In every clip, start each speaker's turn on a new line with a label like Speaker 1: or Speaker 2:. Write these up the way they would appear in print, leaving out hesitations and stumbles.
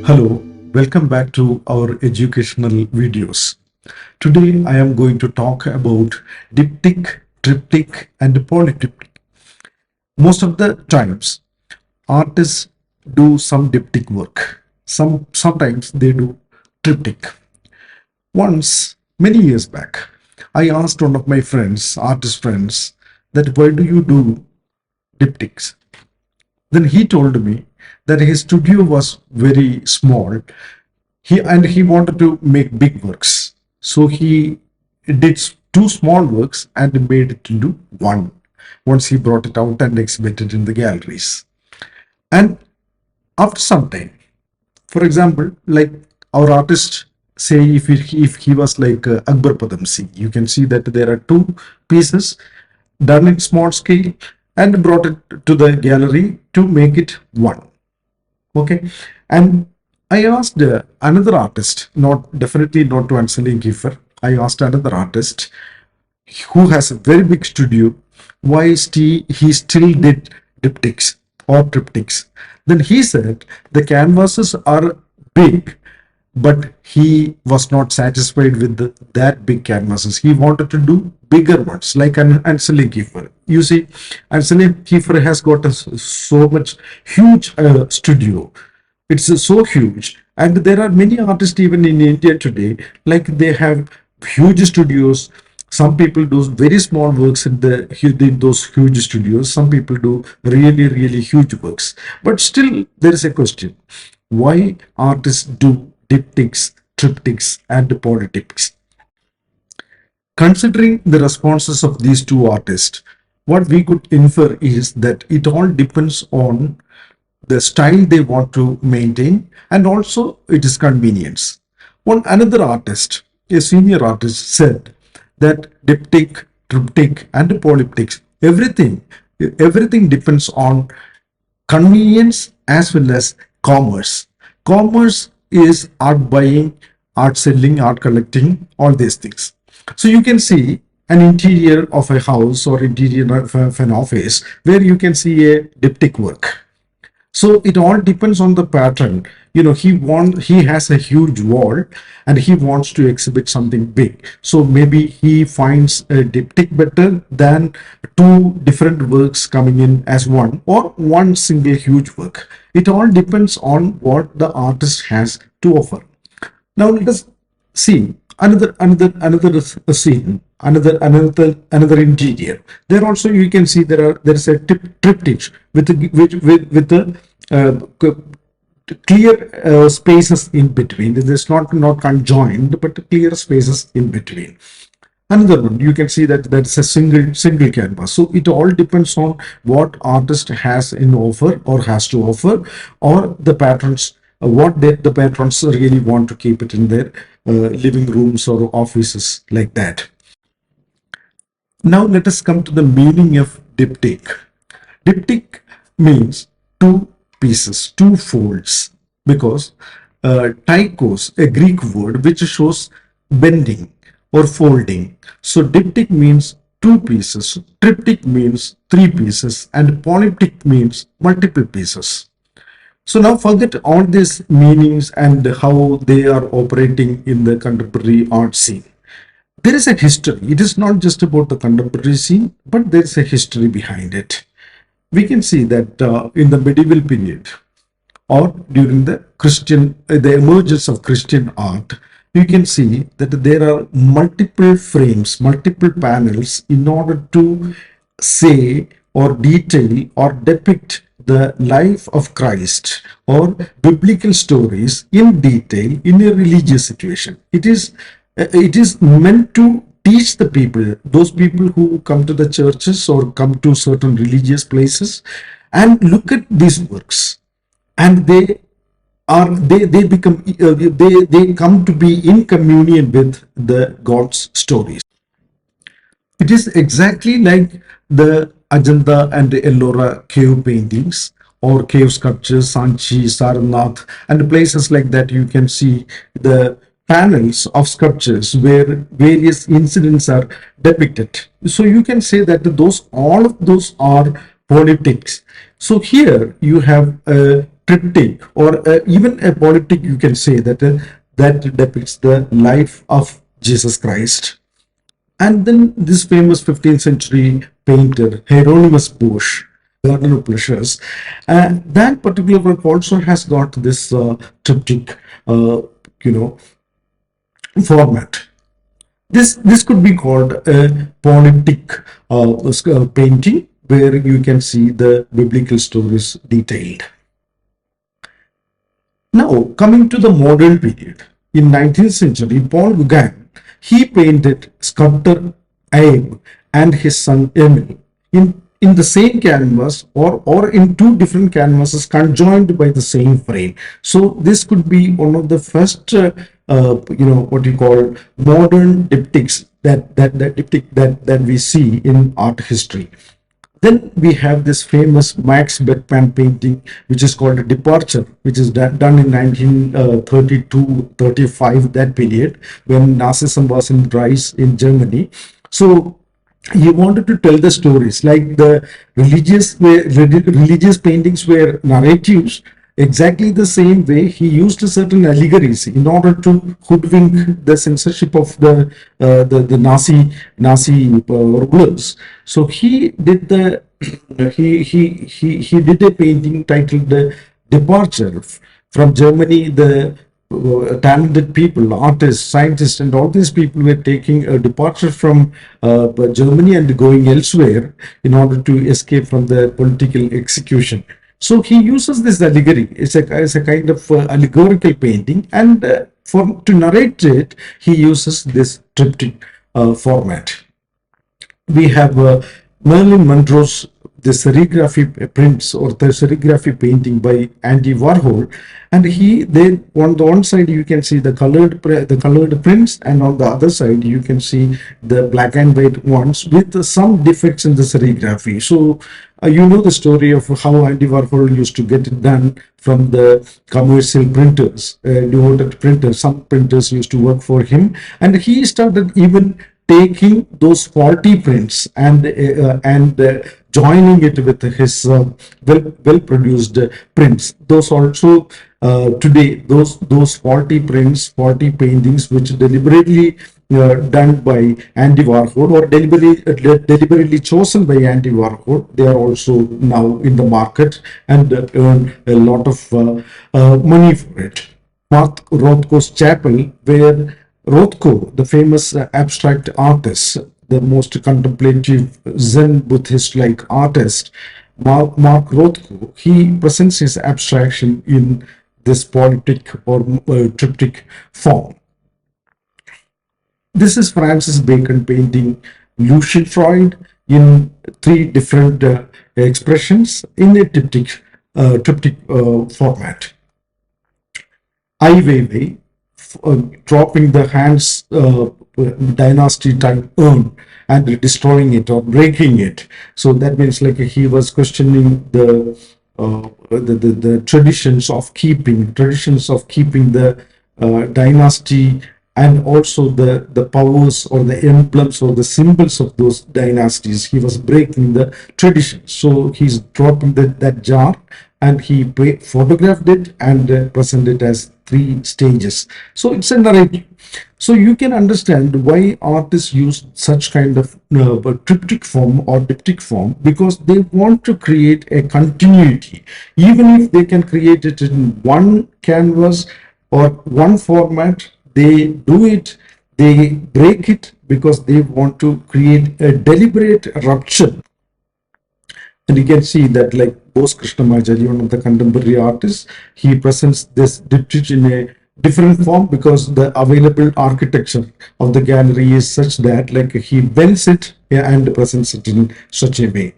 Speaker 1: Hello, welcome back to our educational videos. Today I am going to talk about diptych, triptych and polyptych. Most of the times artists do some diptych work. Sometimes they do triptych. Once, many years back, I asked one of my friends, artist friends, that why do you do diptychs? Then he told me that his studio was very small. He wanted to make big works. So he did two small works and made it into one. Once he brought it out and exhibited in the galleries. And after some time, for example, like our artist, say if he was like Akbar Padamsi, you can see that there are two pieces done in small scale and brought it to the gallery to make it one. Okay, and I asked another artist, definitely not to Unveiling Kiefer. I asked another artist who has a very big studio, why he still did diptychs or triptychs. Then he said the canvases are big, but he was not satisfied with that big canvases. He wanted to do bigger ones, like Unveiling Kiefer. You see, Unveiling Kiefer has got so much huge studio. It's so huge, and there are many artists even in India today, like they have huge studios. Some people do very small works in those huge studios. Some people do really huge works. But still, there is a question: why artists do diptychs, triptychs, and polyptychs? Considering the responses of these two artists, what we could infer is that it all depends on the style they want to maintain, and also it is convenience. Another artist, a senior artist, said that diptych, triptych, and polyptychs, everything depends on convenience as well as commerce. Commerce is art buying, art selling, art collecting, all these things. So you can see an interior of a house or interior of an office where you can see a diptych work. So it all depends on the pattern. He has a huge wall and he wants to exhibit something big. So maybe he finds a diptych better than two different works coming in as one, or one single huge work. It all depends on what the artist has to offer. Now let us see another scene, another interior. There also you can see there is a triptych with the clear spaces in between. It is not conjoined, but clear spaces in between. Another one, you can see that's a single canvas. So it all depends on what artist has in offer or has to offer, or the patrons, what the patrons really want to keep it in their living rooms or offices, like that. Now let us come to the meaning of diptych. Diptych means two pieces, two folds, because tykos, a Greek word which shows bending or folding. So diptych means two pieces, triptych means three pieces, and polyptych means multiple pieces. So now forget all these meanings and how they are operating in the contemporary art scene. There is a history. It is not just about the contemporary scene, but there is a history behind it. We can see that in the medieval period, or during the emergence of Christian art, you can see that there are multiple frames, multiple panels in order to say or detail or depict the life of Christ or biblical stories in detail in a religious situation. It is meant to teach the people, those people who come to the churches or come to certain religious places and look at these works, and they come to be in communion with the God's stories. It is exactly like the Ajanta and Ellora cave paintings or cave sculptures, Sanchi, Sarnath, and places like that. You can see the panels of sculptures where various incidents are depicted. So you can say that all of those are polyptychs. So here you have a triptych or even a polyptych, you can say that that depicts the life of Jesus Christ. And then this famous 15th century painter, Hieronymus Bosch, Garden of Pleasures, that particular work also has got this triptych, you know, format. This could be called a polyptych painting, where you can see the biblical stories detailed. Now, coming to the modern period, in 19th century, Paul Gauguin, he painted sculptor Abe and his son Emile in the same canvas, or in two different canvases conjoined by the same frame. So this could be one of the first, what you call modern diptychs that diptych that we see in art history. Then we have this famous Max Beckmann painting, which is called a Departure, which is done in 1932-35, that period, when Nazism was in rise in Germany. So he wanted to tell the stories, like the religious paintings were narratives. Exactly the same way, he used certain allegories in order to hoodwink the censorship of the Nazi rulers. So he did the he did a painting titled "Departure" from Germany. The talented people, artists, scientists, and all these people were taking a departure from Germany and going elsewhere in order to escape from the political execution. So he uses this allegory. It's a kind of allegorical painting, and for to narrate it, he uses this triptych format. We have Marilyn Monroe's the serigraphy prints, or the serigraphy painting by Andy Warhol, and he then on the one side you can see the colored prints, and on the other side you can see the black and white ones with some defects in the serigraphy. So you know the story of how Andy Warhol used to get it done from the commercial printers, devoted printers. Some printers used to work for him, and he started even taking those faulty prints and joining it with his well produced prints. Those also today, those faulty prints, faulty paintings, which deliberately done by Andy Warhol, or deliberately chosen by Andy Warhol, they are also now in the market and earn a lot of money for it. Mark Rothko's chapel, where Rothko, the famous abstract artist, the most contemplative Zen Buddhist-like artist, Mark Rothko, he presents his abstraction in this polyptych or triptych form. This is Francis Bacon painting Lucian Freud in three different expressions in a triptych format. Ai Weiwei, dropping the hands dynasty type urn and destroying it or breaking it. So that means like he was questioning the traditions of keeping the dynasty, and also the powers or the emblems or the symbols of those dynasties. He was breaking the traditions. So he's dropping that jar, and he photographed it and presented it as three stages. So it's a narrative. So you can understand why artists use such kind of triptych form or diptych form, because they want to create a continuity. Even if they can create it in one canvas or one format, they do it, they break it, because they want to create a deliberate rupture. And you can see that, like Bose Krishnamacharya, one of the contemporary artists, he presents this diptych in a different form, because the available architecture of the gallery is such that like he bends it and presents it in such a way.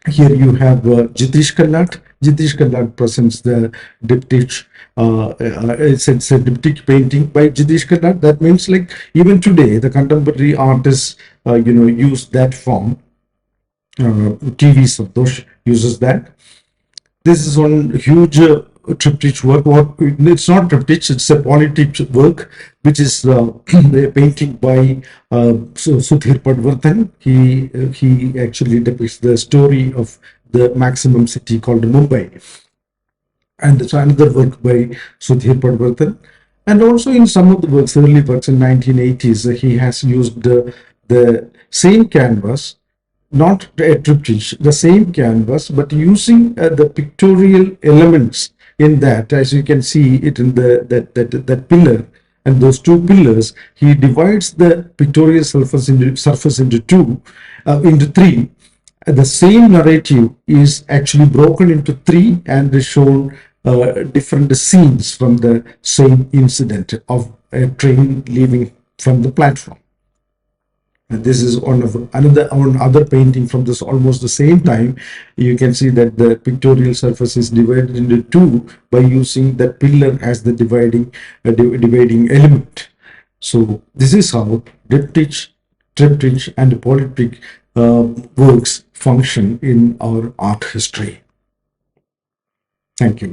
Speaker 1: Here you have Jitish Kallat. Jitish Kallat presents the diptych. It's a diptych painting by Jitish Kallat. That means like even today the contemporary artists use that form. TV Santosh uses that. This is one huge triptych work, or it's not triptych, it's a polyptych work, which is a painting by Sudhir Padwardhan. He actually depicts the story of the maximum city called Mumbai. and so another work by Sudhir Padvartan. And also in some of the works, early works in 1980s, he has used the same canvas, not a triptych, the same canvas, but using the pictorial elements in that. As you can see it in that pillar and those two pillars, he divides the pictorial surface into into three. The same narrative is actually broken into three and is shown different scenes from the same incident of a train leaving from the platform. And this is on other painting from this almost the same time. You can see that the pictorial surface is divided into two by using that pillar as the dividing element. So this is how diptych, triptych, and polyptych works function in our art history. Thank you.